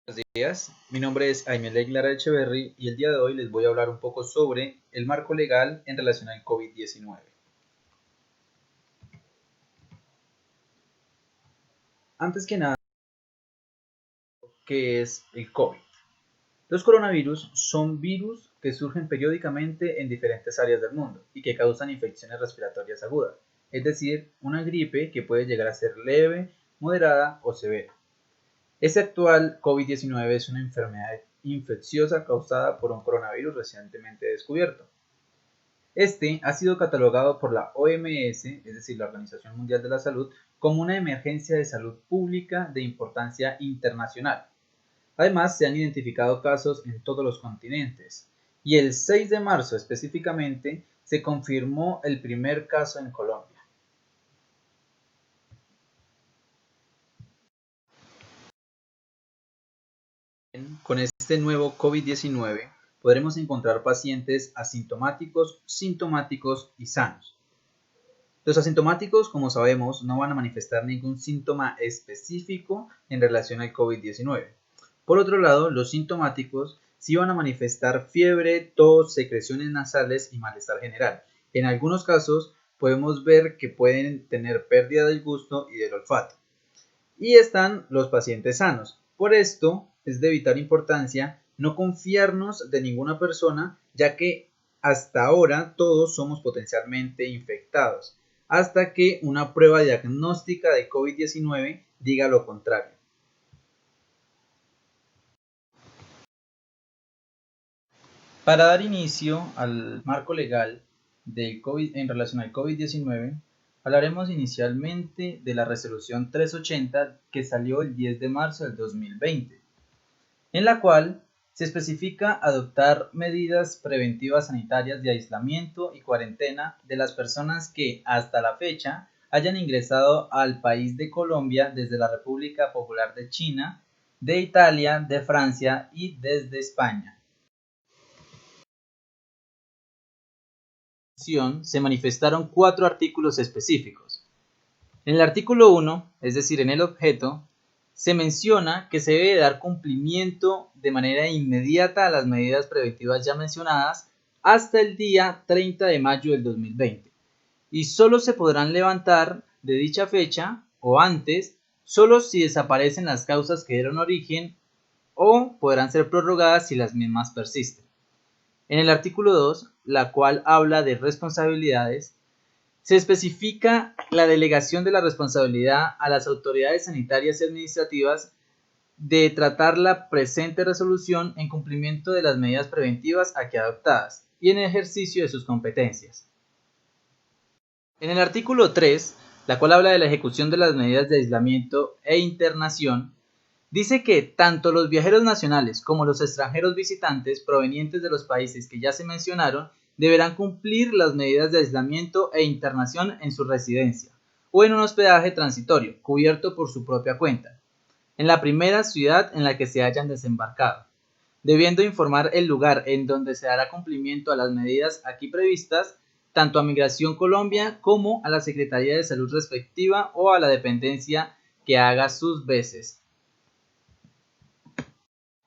Buenos días, mi nombre es Aimele Lara Echeverry y el día de hoy les voy a hablar un poco sobre el marco legal en relación al COVID-19. Antes que nada, ¿qué es el COVID? Los coronavirus son virus que surgen periódicamente en diferentes áreas del mundo y que causan infecciones respiratorias agudas, es decir, una gripe que puede llegar a ser leve, moderada o severa. Este actual COVID-19 es una enfermedad infecciosa causada por un coronavirus recientemente descubierto. Este ha sido catalogado por la OMS, es decir, la Organización Mundial de la Salud, como una emergencia de salud pública de importancia internacional. Además, se han identificado casos en todos los continentes y el 6 de marzo específicamente se confirmó el primer caso en Colombia. Con este nuevo COVID-19 podremos encontrar pacientes asintomáticos, sintomáticos y sanos. Los asintomáticos, como sabemos, no van a manifestar ningún síntoma específico en relación al COVID-19. Por otro lado, los sintomáticos sí van a manifestar fiebre, tos, secreciones nasales y malestar general. En algunos casos podemos ver que pueden tener pérdida del gusto y del olfato. Y están los pacientes sanos. Por esto es de vital importancia no confiarnos de ninguna persona, ya que hasta ahora todos somos potencialmente infectados, hasta que una prueba diagnóstica de COVID-19 diga lo contrario. Para dar inicio al marco legal del COVID en relación al COVID-19, hablaremos inicialmente de la resolución 380 que salió el 10 de marzo del 2020, en la cual se especifica adoptar medidas preventivas sanitarias de aislamiento y cuarentena de las personas que hasta la fecha hayan ingresado al país de Colombia desde la República Popular de China, de Italia, de Francia y desde España. Se manifestaron 4 artículos específicos. En el artículo 1, es decir, en el objeto, se menciona que se debe dar cumplimiento de manera inmediata a las medidas preventivas ya mencionadas hasta el día 30 de mayo del 2020 y solo se podrán levantar de dicha fecha o antes solo si desaparecen las causas que dieron origen o podrán ser prorrogadas si las mismas persisten. En el artículo 2, la cual habla de responsabilidades, se especifica la delegación de la responsabilidad a las autoridades sanitarias y administrativas de tratar la presente resolución en cumplimiento de las medidas preventivas aquí adoptadas y en ejercicio de sus competencias. En el artículo 3, la cual habla de la ejecución de las medidas de aislamiento e internación, dice que tanto los viajeros nacionales como los extranjeros visitantes provenientes de los países que ya se mencionaron deberán cumplir las medidas de aislamiento e internación en su residencia o en un hospedaje transitorio cubierto por su propia cuenta, en la primera ciudad en la que se hayan desembarcado, debiendo informar el lugar en donde se dará cumplimiento a las medidas aquí previstas tanto a Migración Colombia como a la Secretaría de Salud respectiva o a la dependencia que haga sus veces.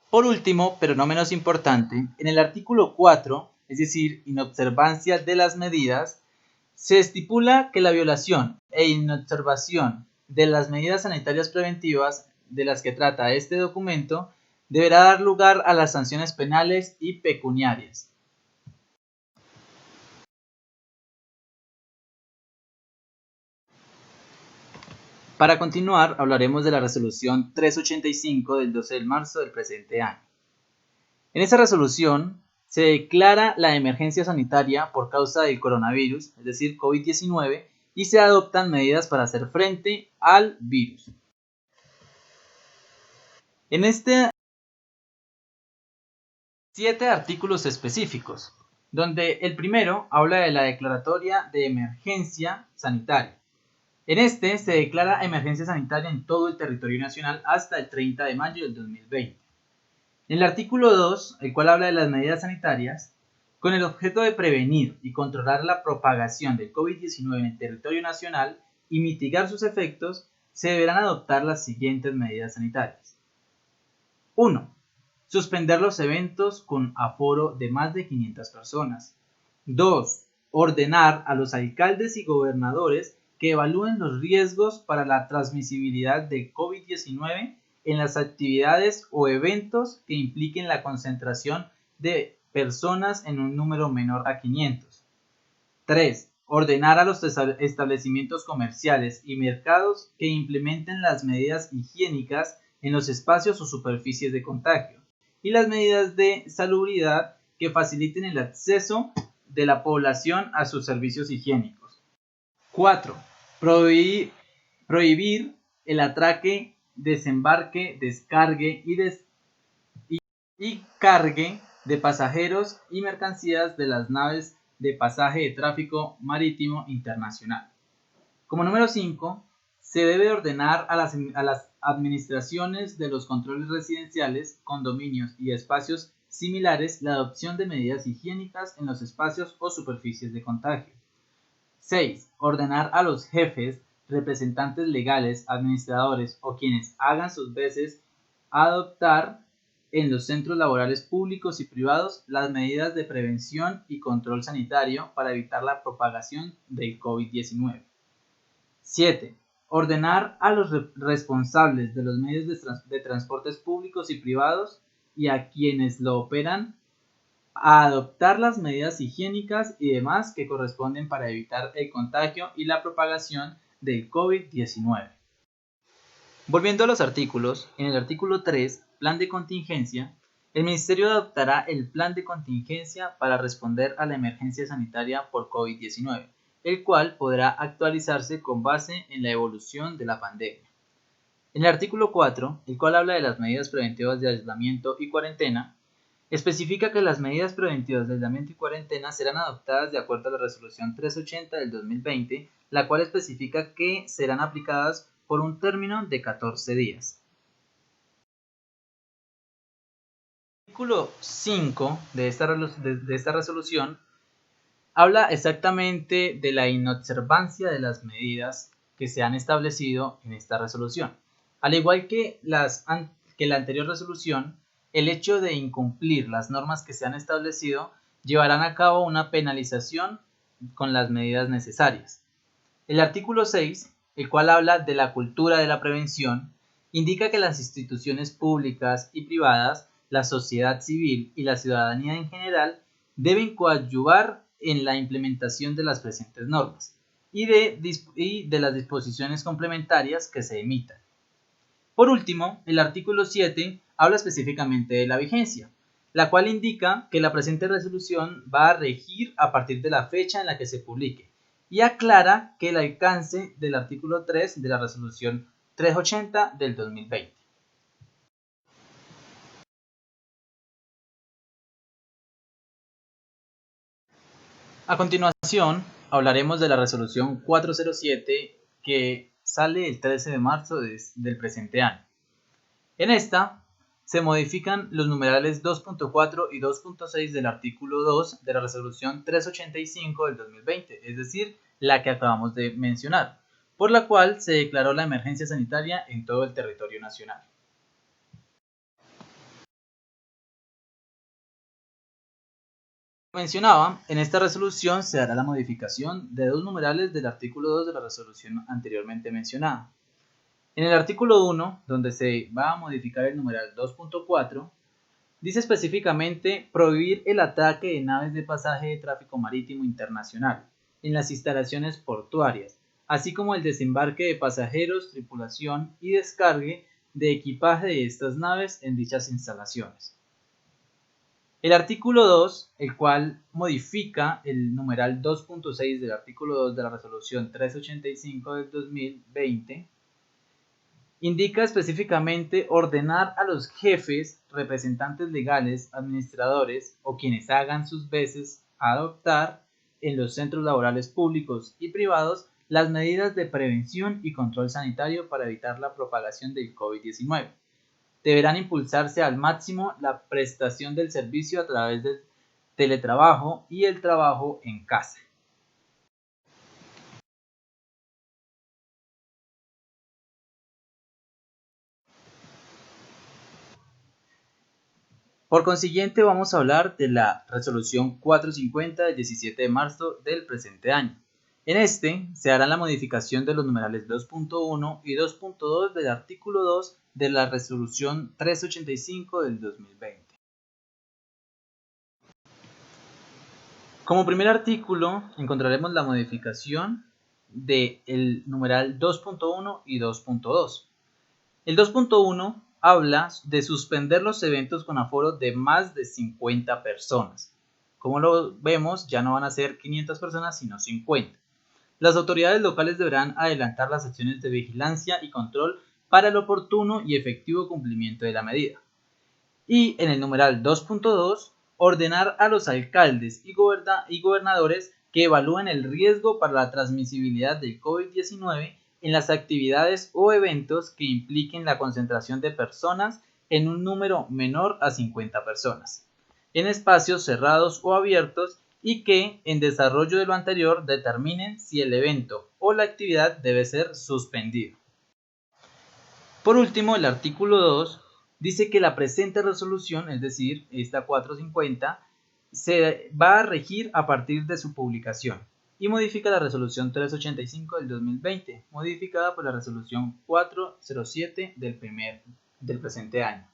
Por último, pero no menos importante, en el artículo 4, es decir, inobservancia de las medidas, se estipula que la violación e inobservación de las medidas sanitarias preventivas de las que trata este documento deberá dar lugar a las sanciones penales y pecuniarias. Para continuar, hablaremos de la resolución 385 del 12 de marzo del presente año. En esa resolución se declara la emergencia sanitaria por causa del coronavirus, es decir, COVID-19, y se adoptan medidas para hacer frente al virus. En este 7 artículos específicos, donde el primero habla de la declaratoria de emergencia sanitaria. En este se declara emergencia sanitaria en todo el territorio nacional hasta el 30 de mayo del 2020. En el artículo 2, el cual habla de las medidas sanitarias, con el objeto de prevenir y controlar la propagación del COVID-19 en el territorio nacional y mitigar sus efectos, se deberán adoptar las siguientes medidas sanitarias. 1. Suspender los eventos con aforo de más de 500 personas. 2. Ordenar a los alcaldes y gobernadores que evalúen los riesgos para la transmisibilidad de COVID-19 en las actividades o eventos que impliquen la concentración de personas en un número menor a 500. 3. Ordenar a los establecimientos comerciales y mercados que implementen las medidas higiénicas en los espacios o superficies de contagio y las medidas de salubridad que faciliten el acceso de la población a sus servicios higiénicos. 4. Prohibir el atraque, desembarque, descargue y cargue de pasajeros y mercancías de las naves de pasaje de tráfico marítimo internacional. Como número 5, se debe ordenar a las administraciones de los controles residenciales, condominios y espacios similares la adopción de medidas higiénicas en los espacios o superficies de contagio. 6. Ordenar a los jefes, representantes legales, administradores o quienes hagan sus veces adoptar en los centros laborales públicos y privados las medidas de prevención y control sanitario para evitar la propagación del COVID-19. 7. Ordenar a los responsables de los medios de transportes públicos y privados y a quienes lo operan a adoptar las medidas higiénicas y demás que corresponden para evitar el contagio y la propagación del COVID-19. Volviendo a los artículos, en el artículo 3, Plan de contingencia, el Ministerio adoptará el plan de contingencia para responder a la emergencia sanitaria por COVID-19, el cual podrá actualizarse con base en la evolución de la pandemia. En el artículo 4, el cual habla de las medidas preventivas de aislamiento y cuarentena, especifica que las medidas preventivas de aislamiento y cuarentena serán adoptadas de acuerdo a la resolución 380 del 2020, la cual especifica que serán aplicadas por un término de 14 días. El artículo 5 de esta resolución habla exactamente de la inobservancia de las medidas que se han establecido en esta resolución. Al igual que la anterior resolución, el hecho de incumplir las normas que se han establecido llevarán a cabo una penalización con las medidas necesarias. El artículo 6, el cual habla de la cultura de la prevención, indica que las instituciones públicas y privadas, la sociedad civil y la ciudadanía en general deben coadyuvar en la implementación de las presentes normas y de las disposiciones complementarias que se emitan. Por último, el artículo 7 habla específicamente de la vigencia, la cual indica que la presente resolución va a regir a partir de la fecha en la que se publique y aclara que el alcance del artículo 3 de la resolución 380 del 2020. A continuación, hablaremos de la resolución 407 que sale el 13 de marzo del presente año. En esta se modifican los numerales 2.4 y 2.6 del artículo 2 de la resolución 385 del 2020, es decir, la que acabamos de mencionar, por la cual se declaró la emergencia sanitaria en todo el territorio nacional. Como mencionaba, en esta resolución se hará la modificación de dos numerales del artículo 2 de la resolución anteriormente mencionada. En el artículo 1, donde se va a modificar el numeral 2.4, dice específicamente prohibir el ataque de naves de pasaje de tráfico marítimo internacional en las instalaciones portuarias, así como el desembarque de pasajeros, tripulación y descargue de equipaje de estas naves en dichas instalaciones. El artículo 2, el cual modifica el numeral 2.6 del artículo 2 de la resolución 385 del 2020, indica específicamente ordenar a los jefes, representantes legales, administradores o quienes hagan sus veces adoptar en los centros laborales públicos y privados las medidas de prevención y control sanitario para evitar la propagación del COVID-19. Deberán impulsarse al máximo la prestación del servicio a través del teletrabajo y el trabajo en casa. Por consiguiente, vamos a hablar de la resolución 450 del 17 de marzo del presente año. En este se hará la modificación de los numerales 2.1 y 2.2 del artículo 2 de la resolución 385 del 2020. Como primer artículo encontraremos la modificación del numeral 2.1 y 2.2. El 2.1 habla de suspender los eventos con aforo de más de 50 personas. Como lo vemos, ya no van a ser 500 personas, sino 50. Las autoridades locales deberán adelantar las acciones de vigilancia y control para el oportuno y efectivo cumplimiento de la medida. Y en el numeral 2.2, ordenar a los alcaldes y gobernadores que evalúen el riesgo para la transmisibilidad del COVID-19 en las actividades o eventos que impliquen la concentración de personas en un número menor a 50 personas, en espacios cerrados o abiertos, y que, en desarrollo de lo anterior, determinen si el evento o la actividad debe ser suspendido. Por último, el artículo 2 dice que la presente resolución, es decir, esta 450, se va a regir a partir de su publicación y modifica la resolución 385 del 2020, modificada por la resolución 407 del presente año.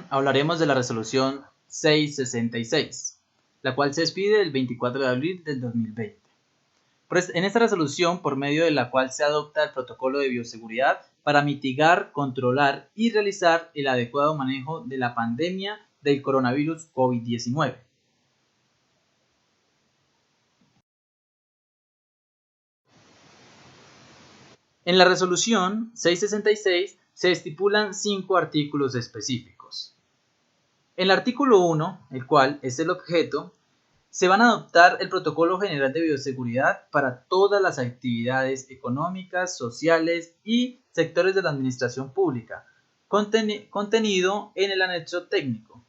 Hablaremos de la resolución 666, la cual se expide el 24 de abril del 2020. En esta resolución, por medio de la cual se adopta el protocolo de bioseguridad para mitigar, controlar y realizar el adecuado manejo de la pandemia del coronavirus COVID-19. En la resolución 666 se estipulan 5 artículos específicos. En el artículo 1, el cual es el objeto, se van a adoptar el Protocolo General de Bioseguridad para todas las actividades económicas, sociales y sectores de la administración pública, contenido en el anexo técnico,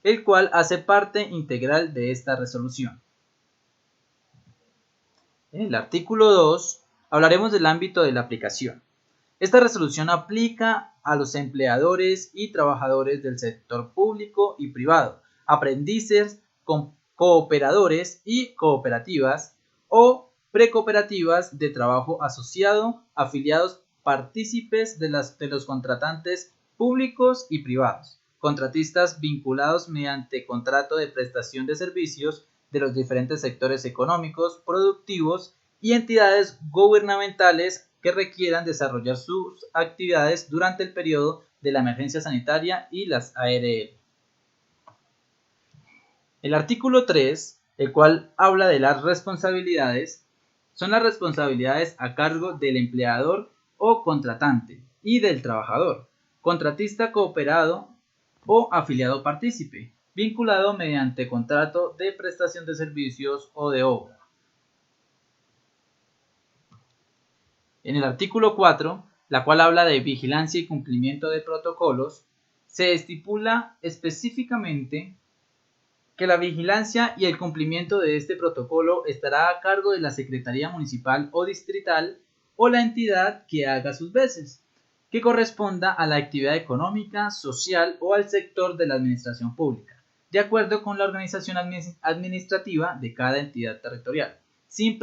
el cual hace parte integral de esta resolución. En el artículo 2 hablaremos del ámbito de la aplicación. Esta resolución aplica a los empleadores y trabajadores del sector público y privado, aprendices, cooperadores y cooperativas o precooperativas de trabajo asociado, afiliados, partícipes de los contratantes públicos y privados, contratistas vinculados mediante contrato de prestación de servicios de los diferentes sectores económicos, productivos y entidades gubernamentales que requieran desarrollar sus actividades durante el periodo de la emergencia sanitaria y las ARL. El artículo 3, el cual habla de las responsabilidades, son las responsabilidades a cargo del empleador o contratante y del trabajador, contratista cooperado o afiliado partícipe, vinculado mediante contrato de prestación de servicios o de obra. En el artículo 4, la cual habla de vigilancia y cumplimiento de protocolos, se estipula específicamente que la vigilancia y el cumplimiento de este protocolo estará a cargo de la Secretaría Municipal o Distrital o la entidad que haga sus veces, que corresponda a la actividad económica, social o al sector de la administración pública, de acuerdo con la organización administrativa de cada entidad territorial, sin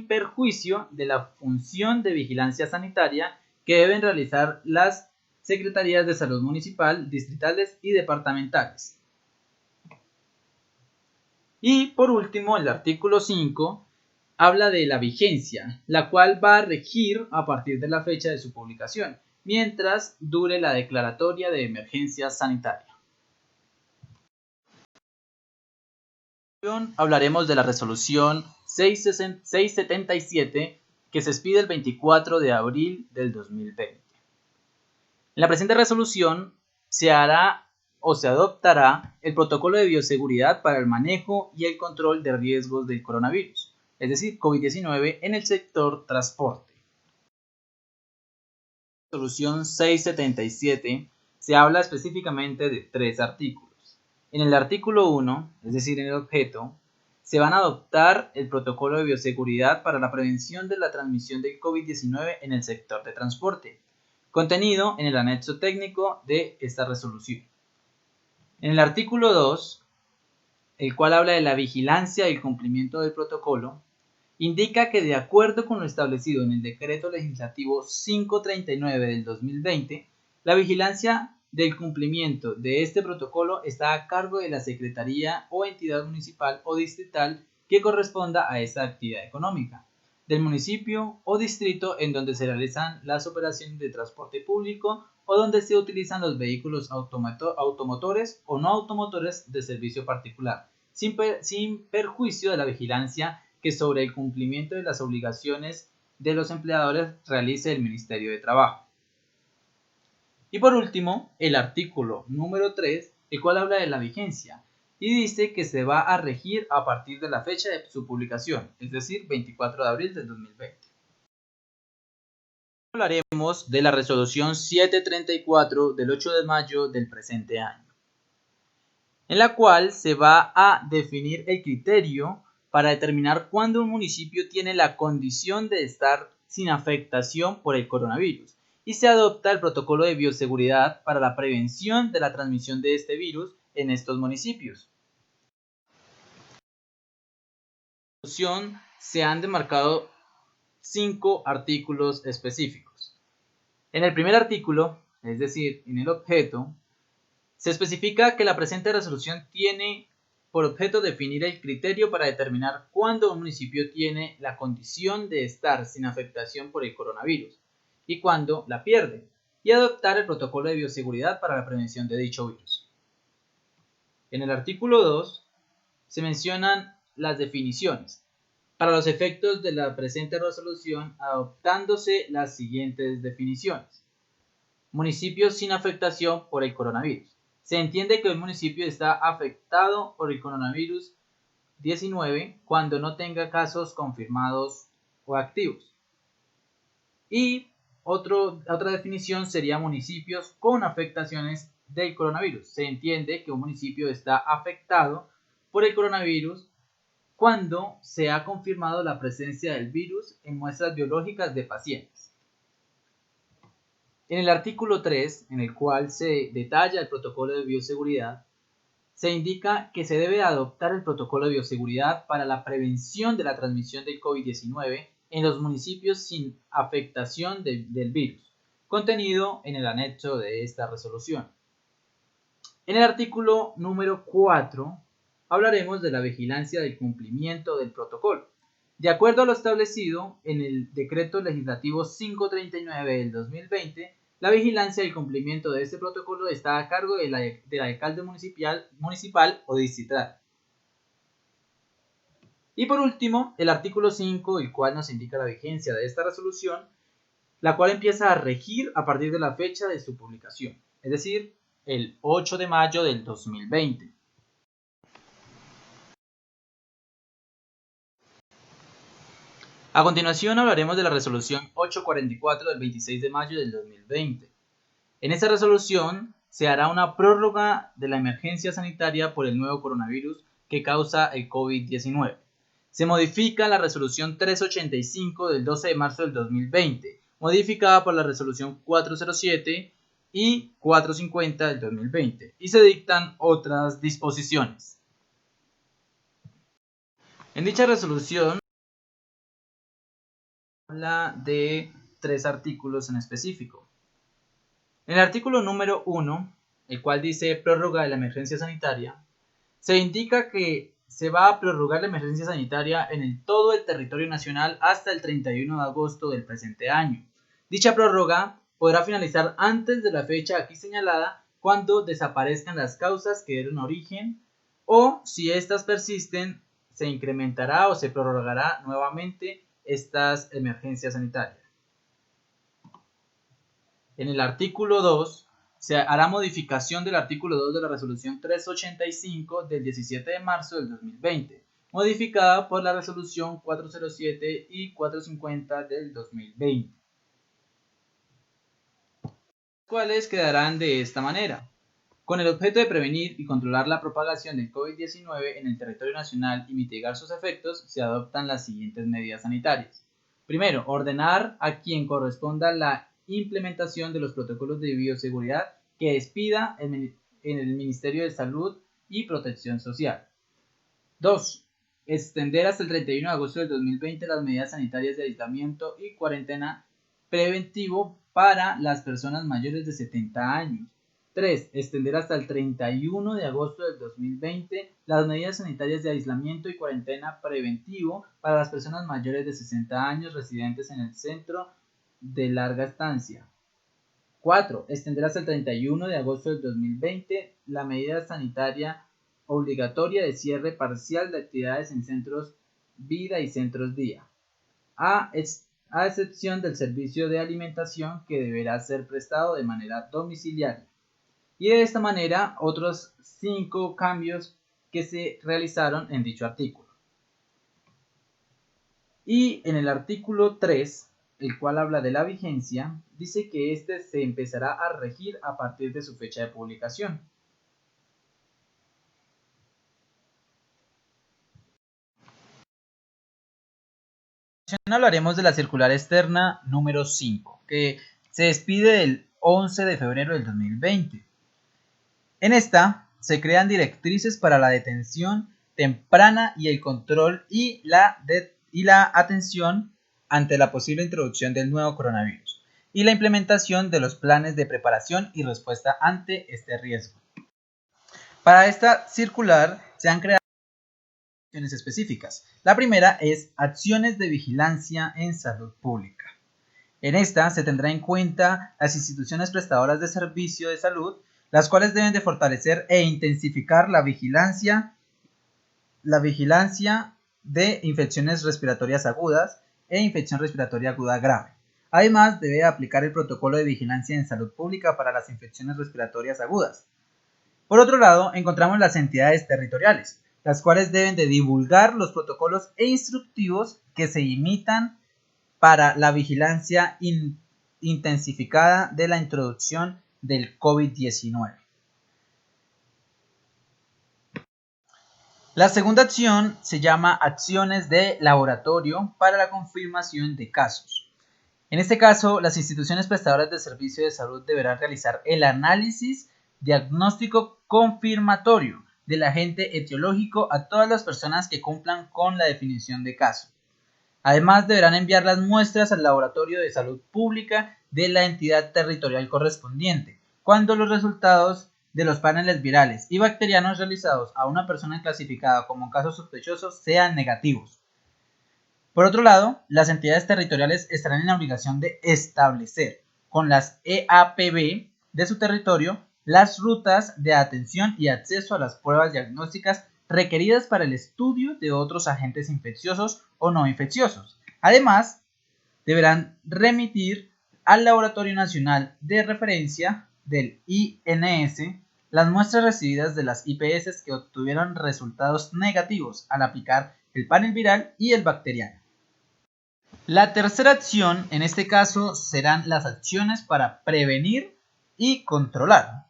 perjuicio de la función de vigilancia sanitaria que deben realizar las Secretarías de Salud Municipal, distritales y departamentales. Y por último, el artículo 5 habla de la vigencia, la cual va a regir a partir de la fecha de su publicación, mientras dure la declaratoria de emergencia sanitaria. Hablaremos de la resolución 677 que se expide el 24 de abril del 2020. En la presente resolución se hará o se adoptará el protocolo de bioseguridad para el manejo y el control de riesgos del coronavirus, es decir, COVID-19 en el sector transporte. En la resolución 677 se habla específicamente de 3 artículos. En el artículo 1, es decir, en el objeto, se van a adoptar el protocolo de bioseguridad para la prevención de la transmisión del COVID-19 en el sector de transporte, contenido en el anexo técnico de esta resolución. En el artículo 2, el cual habla de la vigilancia y el cumplimiento del protocolo, indica que de acuerdo con lo establecido en el Decreto Legislativo 539 del 2020, la vigilancia del cumplimiento de este protocolo está a cargo de la Secretaría o entidad municipal o distrital que corresponda a esta actividad económica, del municipio o distrito en donde se realizan las operaciones de transporte público o donde se utilizan los vehículos automotores o no automotores de servicio particular, sin perjuicio de la vigilancia que sobre el cumplimiento de las obligaciones de los empleadores realice el Ministerio de Trabajo. Y por último, el artículo número 3, el cual habla de la vigencia y dice que se va a regir a partir de la fecha de su publicación, es decir, 24 de abril del 2020. Hablaremos de la resolución 734 del 8 de mayo del presente año, en la cual se va a definir el criterio para determinar cuándo un municipio tiene la condición de estar sin afectación por el coronavirus y se adopta el protocolo de bioseguridad para la prevención de la transmisión de este virus en estos municipios. En la resolución se han demarcado 5 artículos específicos. En el primer artículo, es decir, en el objeto, se especifica que la presente resolución tiene por objeto definir el criterio para determinar cuándo un municipio tiene la condición de estar sin afectación por el coronavirus y cuándo la pierde, y adoptar el protocolo de bioseguridad para la prevención de dicho virus. En el artículo 2 se mencionan las definiciones para los efectos de la presente resolución, adoptándose las siguientes definiciones. Municipios sin afectación por el coronavirus. Se entiende que un municipio está afectado por el coronavirus 19 cuando no tenga casos confirmados o activos. Y otra definición sería municipios con afectaciones del coronavirus. Se entiende que un municipio está afectado por el coronavirus cuando se ha confirmado la presencia del virus en muestras biológicas de pacientes. En el artículo 3, en el cual se detalla el protocolo de bioseguridad, se indica que se debe adoptar el protocolo de bioseguridad para la prevención de la transmisión del COVID-19 en los municipios sin afectación del virus, contenido en el anexo de esta resolución. En el artículo número 4 hablaremos de la vigilancia del cumplimiento del protocolo. De acuerdo a lo establecido en el Decreto Legislativo 539 del 2020, la vigilancia del cumplimiento de este protocolo está a cargo del alcalde municipal o distrital. Y por último, el artículo 5, el cual nos indica la vigencia de esta resolución, la cual empieza a regir a partir de la fecha de su publicación, es decir, el 8 de mayo del 2020. A continuación hablaremos de la resolución 844 del 26 de mayo del 2020. En esta resolución se hará una prórroga de la emergencia sanitaria por el nuevo coronavirus que causa el COVID-19. Se modifica la resolución 385 del 12 de marzo del 2020, modificada por la resolución 407 y 450 del 2020, y se dictan otras disposiciones. En dicha resolución habla de 3 artículos en específico. En el artículo número 1, el cual dice prórroga de la emergencia sanitaria, se indica que se va a prorrogar la emergencia sanitaria en todo el territorio nacional hasta el 31 de agosto del presente año. Dicha prórroga podrá finalizar antes de la fecha aquí señalada cuando desaparezcan las causas que dieron origen o si éstas persisten, se incrementará o se prorrogará nuevamente estas emergencias sanitarias. En el artículo 2 se hará modificación del artículo 2 de la resolución 385 del 17 de marzo del 2020, modificada por la resolución 407 y 450 del 2020, las cuales quedarán de esta manera. Con el objeto de prevenir y controlar la propagación del COVID-19 en el territorio nacional y mitigar sus efectos, se adoptan las siguientes medidas sanitarias. Primero, ordenar a quien corresponda la implementación de los protocolos de bioseguridad que expida en el Ministerio de Salud y Protección Social. 2. Extender hasta el 31 de agosto del 2020 las medidas sanitarias de aislamiento y cuarentena preventivo para las personas mayores de 70 años. 3. Extender hasta el 31 de agosto del 2020 las medidas sanitarias de aislamiento y cuarentena preventivo para las personas mayores de 60 años residentes en el centro de larga estancia. 4. Extender hasta el 31 de agosto del 2020 la medida sanitaria obligatoria de cierre parcial de actividades en centros vida y centros día, a excepción del servicio de alimentación que deberá ser prestado de manera domiciliaria. Y de esta manera otros 5 cambios que se realizaron en dicho artículo. Y en el artículo 3, el cual habla de la vigencia, dice que este se empezará a regir a partir de su fecha de publicación. Hablaremos de la circular externa número 5, que se expide el 11 de febrero del 2020. En esta se crean directrices para la detención temprana y el control y la atención ante la posible introducción del nuevo coronavirus y la implementación de los planes de preparación y respuesta ante este riesgo. Para esta circular se han creado acciones específicas. La primera es acciones de vigilancia en salud pública. En esta se tendrá en cuenta las instituciones prestadoras de servicio de salud, las cuales deben de fortalecer e intensificar la vigilancia de infecciones respiratorias agudas e infección respiratoria aguda grave. Además, debe aplicar el protocolo de vigilancia en salud pública para las infecciones respiratorias agudas. Por otro lado, encontramos las entidades territoriales, las cuales deben de divulgar los protocolos e instructivos que se imitan para la vigilancia intensificada de la introducción del COVID-19. La segunda acción se llama acciones de laboratorio para la confirmación de casos. En este caso, las instituciones prestadoras de servicio de salud deberán realizar el análisis diagnóstico confirmatorio del agente etiológico a todas las personas que cumplan con la definición de caso. Además, deberán enviar las muestras al laboratorio de salud pública de la entidad territorial correspondiente, cuando los resultados de los paneles virales y bacterianos realizados a una persona clasificada como casos sospechosos sean negativos. Por otro lado, las entidades territoriales estarán en la obligación de establecer con las EAPB de su territorio las rutas de atención y acceso a las pruebas diagnósticas requeridas para el estudio de otros agentes infecciosos o no infecciosos. Además, deberán remitir al Laboratorio Nacional de Referencia del INS las muestras recibidas de las IPS que obtuvieron resultados negativos al aplicar el panel viral y el bacteriano. La tercera acción, en este caso, serán las acciones para prevenir y controlar.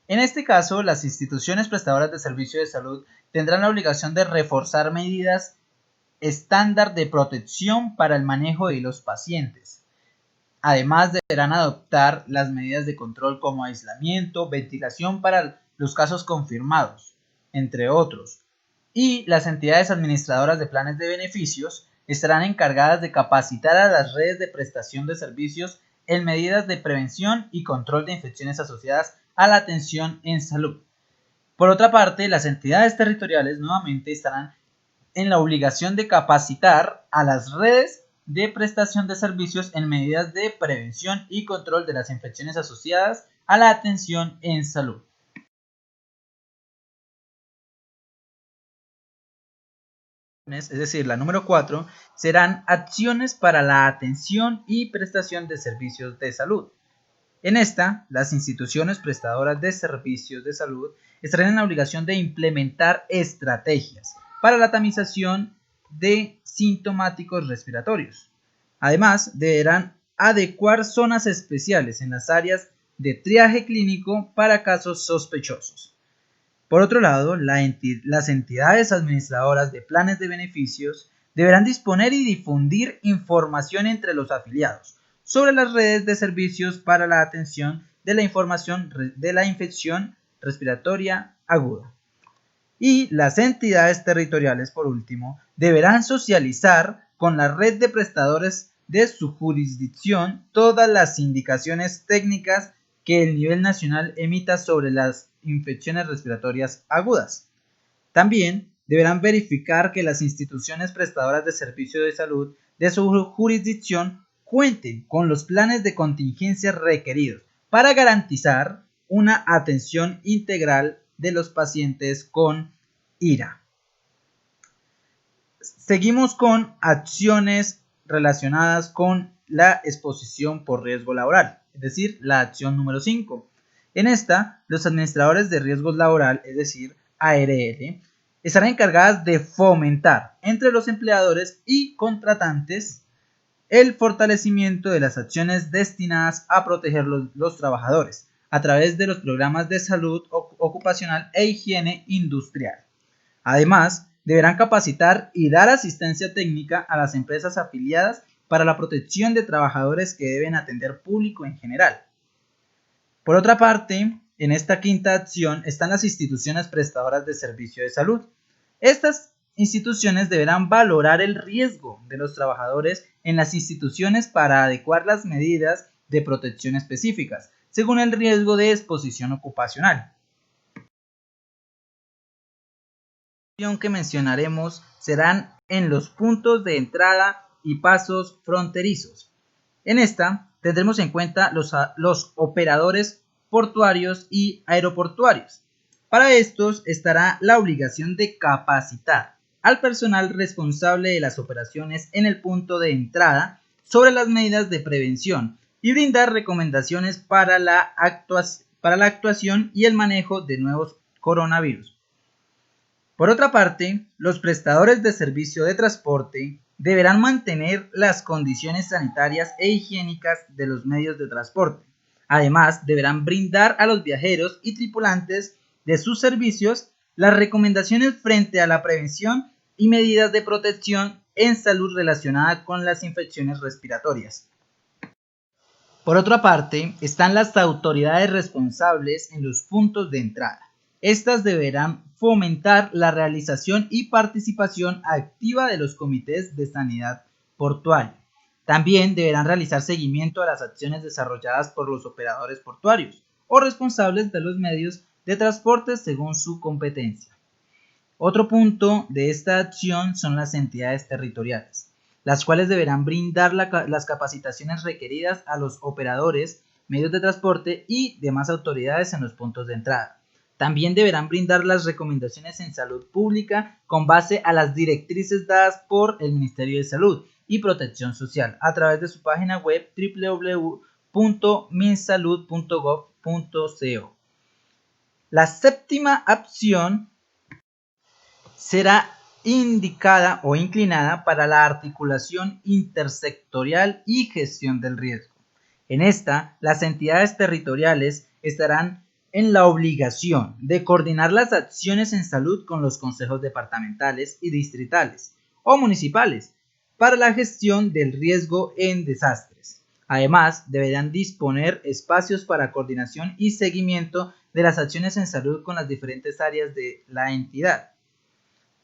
En este caso, las instituciones prestadoras de servicio de salud tendrán la obligación de reforzar medidas estándar de protección para el manejo de los pacientes. Además, deberán adoptar las medidas de control como aislamiento, ventilación para los casos confirmados, entre otros. Y las entidades administradoras de planes de beneficios estarán encargadas de capacitar a las redes de prestación de servicios en medidas de prevención y control de infecciones asociadas a la atención en salud. Por otra parte, las entidades territoriales nuevamente estarán en la obligación de capacitar a las redes de prestación de servicios en medidas de prevención y control de las infecciones asociadas a la atención en salud. Es decir, la número 4, serán acciones para la atención y prestación de servicios de salud. En esta, las instituciones prestadoras de servicios de salud estarán en la obligación de implementar estrategias para la tamización de sintomáticos respiratorios. Además, deberán adecuar zonas especiales en las áreas de triaje clínico para casos sospechosos. Por otro lado, las entidades administradoras de planes de beneficios deberán disponer y difundir información entre los afiliados sobre las redes de servicios para la atención de la información de la infección respiratoria aguda. Y las entidades territoriales, por último, deberán socializar con la red de prestadores de su jurisdicción todas las indicaciones técnicas que el nivel nacional emita sobre las infecciones respiratorias agudas. También deberán verificar que las instituciones prestadoras de servicio de salud de su jurisdicción cuenten con los planes de contingencia requeridos para garantizar una atención integral de los pacientes con IRA. Seguimos con acciones relacionadas con la exposición por riesgo laboral, es decir, la acción número 5. En esta, los administradores de riesgos laboral, es decir, ARL, estarán encargadas de fomentar entre los empleadores y contratantes el fortalecimiento de las acciones destinadas a proteger los trabajadores a través de los programas de salud ocupacional e higiene industrial. Además, deberán capacitar y dar asistencia técnica a las empresas afiliadas para la protección de trabajadores que deben atender público en general. Por otra parte, en esta quinta acción están las instituciones prestadoras de servicio de salud. Estas instituciones deberán valorar el riesgo de los trabajadores en las instituciones para adecuar las medidas de protección específicas, según el riesgo de exposición ocupacional. La acción que mencionaremos serán en los puntos de entrada y pasos fronterizos. En esta tendremos en cuenta los operadores portuarios y aeroportuarios. Para estos estará la obligación de capacitar al personal responsable de las operaciones en el punto de entrada sobre las medidas de prevención y brindar recomendaciones para la actuación y el manejo de nuevos coronavirus. Por otra parte, los prestadores de servicio de transporte deberán mantener las condiciones sanitarias e higiénicas de los medios de transporte. Además, deberán brindar a los viajeros y tripulantes de sus servicios las recomendaciones frente a la prevención y medidas de protección en salud relacionada con las infecciones respiratorias. Por otra parte, están las autoridades responsables en los puntos de entrada. Estas deberán fomentar la realización y participación activa de los comités de sanidad portuaria. También deberán realizar seguimiento a las acciones desarrolladas por los operadores portuarios o responsables de los medios de transporte según su competencia. Otro punto de esta acción son las entidades territoriales, las cuales deberán brindar las capacitaciones requeridas a los operadores, medios de transporte y demás autoridades en los puntos de entrada. También deberán brindar las recomendaciones en salud pública con base a las directrices dadas por el Ministerio de Salud y Protección Social a través de su página web www.minsalud.gov.co. La séptima acción será indicada o inclinada para la articulación intersectorial y gestión del riesgo. En esta, las entidades territoriales estarán en la obligación de coordinar las acciones en salud con los consejos departamentales y distritales o municipales para la gestión del riesgo en desastres. Además, deberán disponer espacios para coordinación y seguimiento de las acciones en salud con las diferentes áreas de la entidad.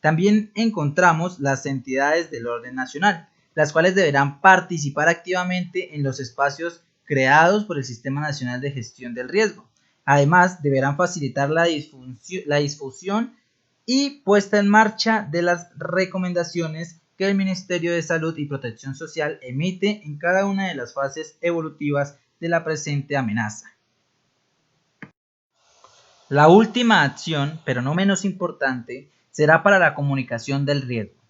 También encontramos las entidades del orden nacional, las cuales deberán participar activamente en los espacios creados por el Sistema Nacional de Gestión del Riesgo. Además, deberán facilitar la difusión y puesta en marcha de las recomendaciones que el Ministerio de Salud y Protección Social emite en cada una de las fases evolutivas de la presente amenaza. La última acción, pero no menos importante, será para la comunicación del riesgo.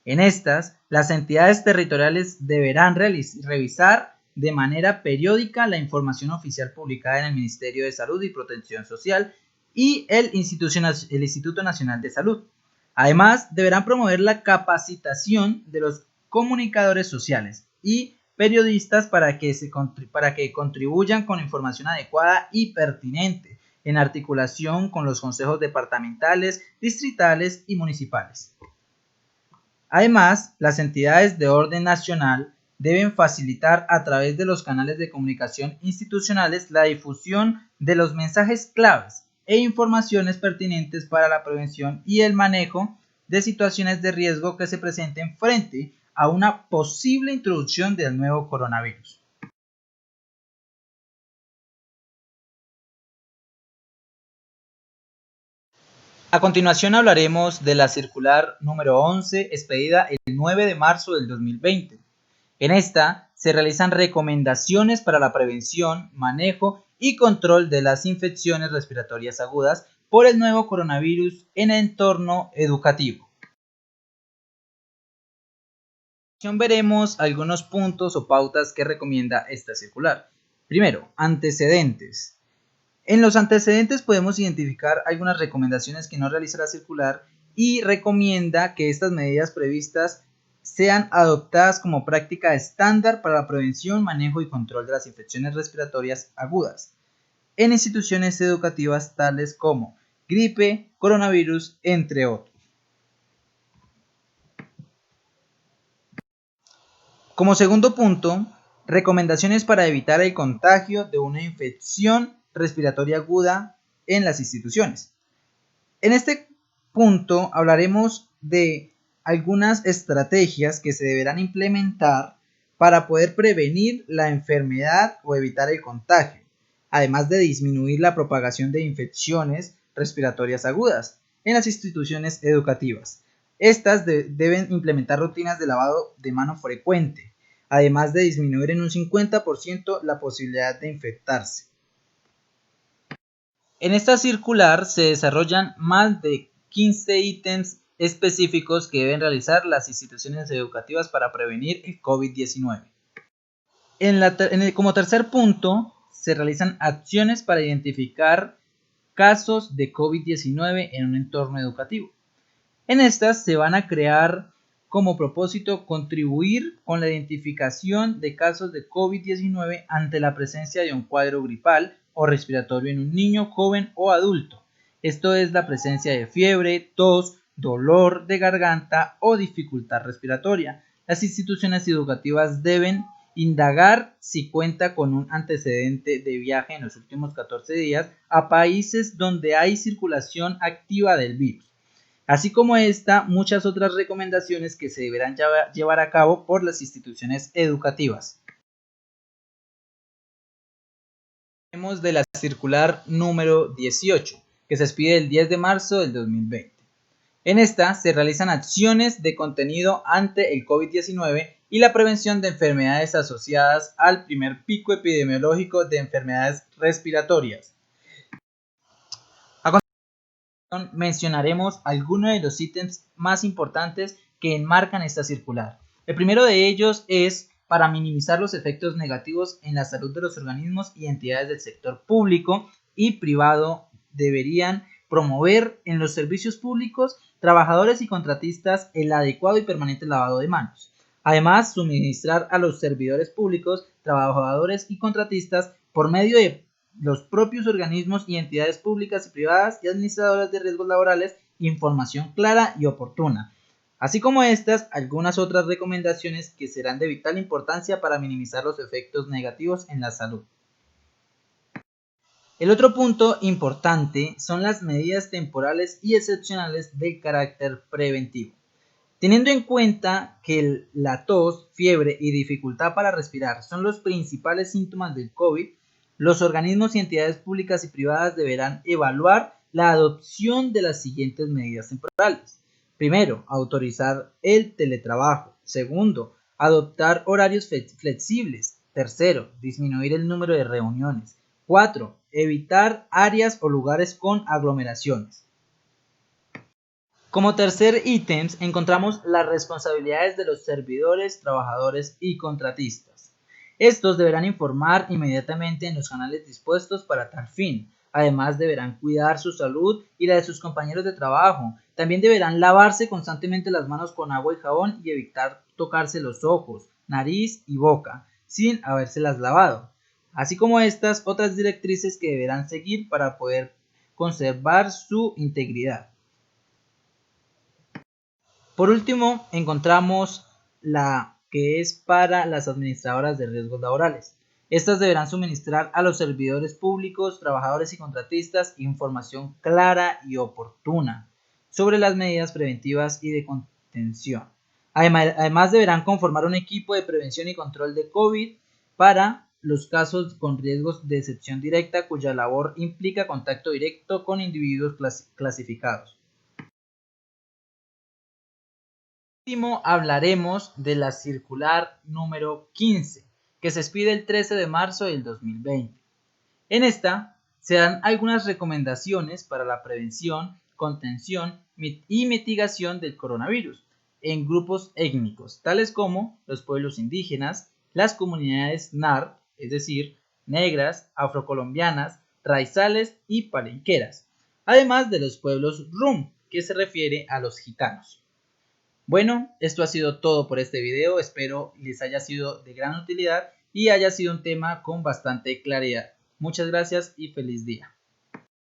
En estas, las entidades territoriales deberán revisar de manera periódica la información oficial publicada en el Ministerio de Salud y Protección Social y el Instituto Nacional de Salud. Además, deberán promover la capacitación de los comunicadores sociales y periodistas para que contribuyan con información adecuada y pertinente en articulación con los consejos departamentales, distritales y municipales. Además, las entidades de orden nacional deben facilitar a través de los canales de comunicación institucionales la difusión de los mensajes claves e informaciones pertinentes para la prevención y el manejo de situaciones de riesgo que se presenten frente a una posible introducción del nuevo coronavirus. A continuación hablaremos de la circular número 11 expedida el 9 de marzo del 2020. En esta se realizan recomendaciones para la prevención, manejo y control de las infecciones respiratorias agudas por el nuevo coronavirus en el entorno educativo. Veremos algunos puntos o pautas que recomienda esta circular. Primero, antecedentes. En los antecedentes podemos identificar algunas recomendaciones que nos realiza la circular y recomienda que estas medidas previstas sean adoptadas como práctica estándar para la prevención, manejo y control de las infecciones respiratorias agudas en instituciones educativas tales como gripe, coronavirus, entre otros. Como segundo punto, recomendaciones para evitar el contagio de una infección respiratoria aguda en las instituciones. En este punto hablaremos de algunas estrategias que se deberán implementar para poder prevenir la enfermedad o evitar el contagio, además de disminuir la propagación de infecciones respiratorias agudas en las instituciones educativas. Estas deben implementar rutinas de lavado de mano frecuente, además de disminuir en un 50% la posibilidad de infectarse. En esta circular se desarrollan más de 15 ítems específicos que deben realizar las instituciones educativas para prevenir el COVID-19. Como tercer punto, se realizan acciones para identificar casos de COVID-19 en un entorno educativo. En estas se van a crear como propósito contribuir con la identificación de casos de COVID-19 ante la presencia de un cuadro gripal o respiratorio en un niño, joven o adulto. Esto es la presencia de fiebre, tos, dolor de garganta o dificultad respiratoria. Las instituciones educativas deben indagar si cuenta con un antecedente de viaje en los últimos 14 días a países donde hay circulación activa del virus. Así como esta, muchas otras recomendaciones que se deberán llevar a cabo por las instituciones educativas. Hablemos de la circular número 18, que se expide el 10 de marzo del 2020. En esta se realizan acciones de contenido ante el COVID-19 y la prevención de enfermedades asociadas al primer pico epidemiológico de enfermedades respiratorias. Mencionaremos algunos de los ítems más importantes que enmarcan esta circular. El primero de ellos es para minimizar los efectos negativos en la salud de los organismos y entidades del sector público y privado. Deberían promover en los servicios públicos, trabajadores y contratistas el adecuado y permanente lavado de manos. Además, suministrar a los servidores públicos, trabajadores y contratistas por medio de los propios organismos y entidades públicas y privadas y administradoras de riesgos laborales información clara y oportuna, así como estas, algunas otras recomendaciones que serán de vital importancia para minimizar los efectos negativos en la salud. El otro punto importante son las medidas temporales y excepcionales de carácter preventivo. Teniendo en cuenta que la tos, fiebre y dificultad para respirar son los principales síntomas del COVID, los organismos y entidades públicas y privadas deberán evaluar la adopción de las siguientes medidas temporales. Primero, autorizar el teletrabajo. Segundo, adoptar horarios flexibles. Tercero, disminuir el número de reuniones. 4. Evitar áreas o lugares con aglomeraciones. Como tercer ítem encontramos las responsabilidades de los servidores, trabajadores y contratistas. Estos deberán informar inmediatamente en los canales dispuestos para tal fin. Además deberán cuidar su salud y la de sus compañeros de trabajo. También deberán lavarse constantemente las manos con agua y jabón y evitar tocarse los ojos, nariz y boca sin habérselas lavado. Así como estas otras directrices que deberán seguir para poder conservar su integridad. Por último, encontramos la que es para las administradoras de riesgos laborales. Estas deberán suministrar a los servidores públicos, trabajadores y contratistas información clara y oportuna sobre las medidas preventivas y de contención. Además deberán conformar un equipo de prevención y control de COVID para los casos con riesgos de excepción directa cuya labor implica contacto directo con individuos clasificados. Por último, hablaremos de la circular número 15, que se expide el 13 de marzo del 2020. En esta se dan algunas recomendaciones para la prevención, contención y mitigación del coronavirus en grupos étnicos, tales como los pueblos indígenas, las comunidades NAR, es decir, negras, afrocolombianas, raizales y palenqueras, además de los pueblos RUM, que se refiere a los gitanos. Bueno, esto ha sido todo por este video, espero les haya sido de gran utilidad y haya sido un tema con bastante claridad. Muchas gracias y feliz día.